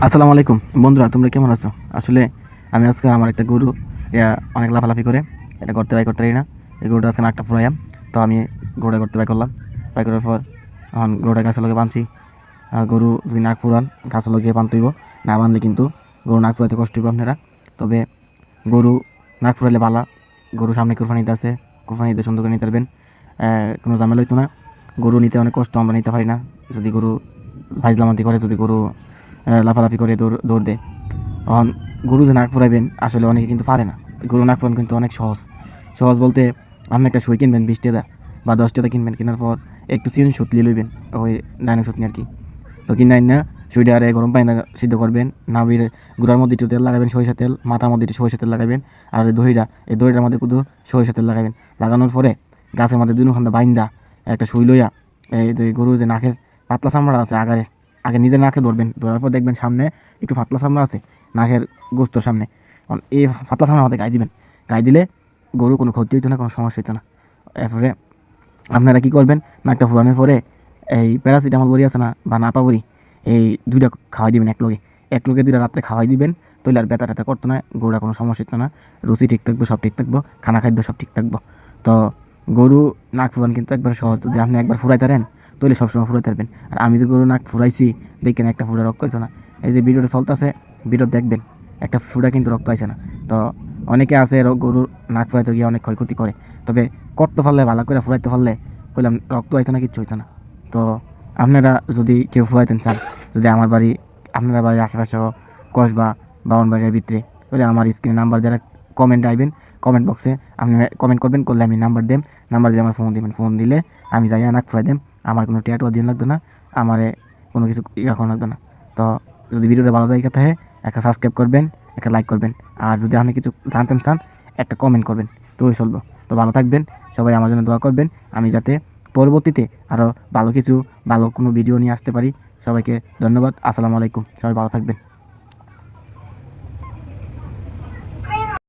আসসালামু আলাইকুম বন্ধুরা, তোমরা কেমন আছো? আসলে আমি আজকে আমার একটা গরু অনেক লাফালাফি করে এটা করতে বাই করতে পারি না। এই গরুটা আজকে নাকটা ফুরাইয়াম, তো আমি গরুটা করতে বাই করলাম। বাই করার পর এখন গরুটা গাছের লগে বাঁধছি। গরু যদি নাক ফুরান গাছের লগে বাঁধতে হইব, না বাঁধলে কিন্তু গরু নাক ফুরাইতে কষ্ট হইব আপনারা। তবে গরু নাক ফুরাইলে ভালো। গরু সামনে কুরবানিতে আছে, কুরবানিতে সুন্দর করে নিতে পারবেন, কোনো ঝামেলা হইতো না। গরু নিতে অনেক কষ্ট, আমরা নিতে পারি না। যদি গরু ভাইজলামাতি করে, যদি গরু লাফালাফি করে দৌড় দৌড় দেয়, তখন গরু যে নাক ফুরাইবেন আসলে অনেকে কিন্তু পারে না। গরু নাক ফুরান কিন্তু অনেক সহজ। সহজ বলতে আপনি একটা সই কিনবেন 20 টাকা বা 10 টাকা কিনবেন, কেনার পর একটু চিনি সুতলি লইবেন, ওই ডাইনিং সুতনি আর কি। তো কিনে আইন না সুইটা আরে গরম পানি সিদ্ধ করবেন, নাবির গুঁড়ার মধ্যে একটু তেল লাগাবেন, সরিষা তেল, মাথার মধ্যে একটু সরিষা তেল লাগাবেন। আর যে দইটা, এই দইটার মধ্যে একটু সরিষা তেল লাগাবেন। লাগানোর পরে গাছের মধ্যে দুই খান্দা বাইন্দা একটা সুই লইয়া, এই যে গরু যে নাকের পাতলা চামড়া আছে আগারে, আগে নিজের নাকে ধরবেন। ধরার পর দেখবেন সামনে একটু পাতলা চামড়া আছে নাকের গোস্তর সামনে। এই পাতলা চামড়া আমাদের গায়ে দিবেন। গায়ে দিলে গরু কোনো ক্ষতি হইতো না, কোনো সমস্যা হইতো না। এরপরে আপনারা কী করবেন, নাকটা ফুরানোর পরে এই প্যারাসিটামল বড়ি আছে না, বা নাপা বড়ি, এই দুইটা খাওয়াই দিবেন এক লোকে দুইটা রাত্রে খাওয়াই দিবেন। তৈলে আর ব্যথা ট্যাথা করতো না, গরুরা কোনো সমস্যা হতো না, রুচি ঠিক থাকবো, সব ঠিক থাকবো, খানা খাদ্য সব ঠিক থাকবো। তো গরু নাক ফুরান কিন্তু একবার সহজ, যদি আপনি একবার ফুরাইতে পারেন তৈলে সবসময় ফুরাইতে পারবেন। আর আমি যে গরু নাক ফুরাইছি, দেখেন একটা ফুটা রক্ত হইতো না। এই যে ভিডিওটা চলতেছে, ভিডিও দেখবেন, একটা ফুটা কিন্তু রক্ত আইছে না। তো অনেকে আছে গরুর নাক ফুরাইতে গিয়ে অনেক ক্ষয়ক্ষতি করে। তবে করতে পারলে, ভালো করে ফুরাইতে পারলে কইলাম রক্ত হইতো না, কিচ্ছু হইতো না। তো আপনারা যদি কেউ ফুরাইতেন চান, যদি আমার বাড়ি, আপনারা বাড়ির আশেপাশে কসবা বাউনবাড়ির ভিতরে, তাহলে আমার স্ক্রিনে নাম্বার দেওয়া, কমেন্ট আইবেন, কমেন্ট বক্সে আপনি কমেন্ট করবেন, করলে আমি নাম্বার দেম, নাম্বার দিয়ে আমার ফোন দিবেন, ফোন দিলে আমি যাই নাক ফুরাই দেম। আমার কোনো টিয়াটুয়া দিয়ে লাগতো না, আমারে কোনো কিছু এখন লাগতো না। তো যদি ভিডিওটা ভালো লাগে থাকে, একটা সাবস্ক্রাইব করবেন, একটা লাইক করবেন। আর যদি আপনি কিছু জানতেন চান, একটা কমেন্ট করবেন, তো ওই চলবো। তো ভালো থাকবেন সবাই, আমার জন্য দোয়া করবেন, আমি যাতে পরবর্তীতে আরও ভালো কিছু, ভালো কোনো ভিডিও নিয়ে আসতে পারি। সবাইকে ধন্যবাদ। আসসালামু আলাইকুম, সবাই ভালো থাকবেন।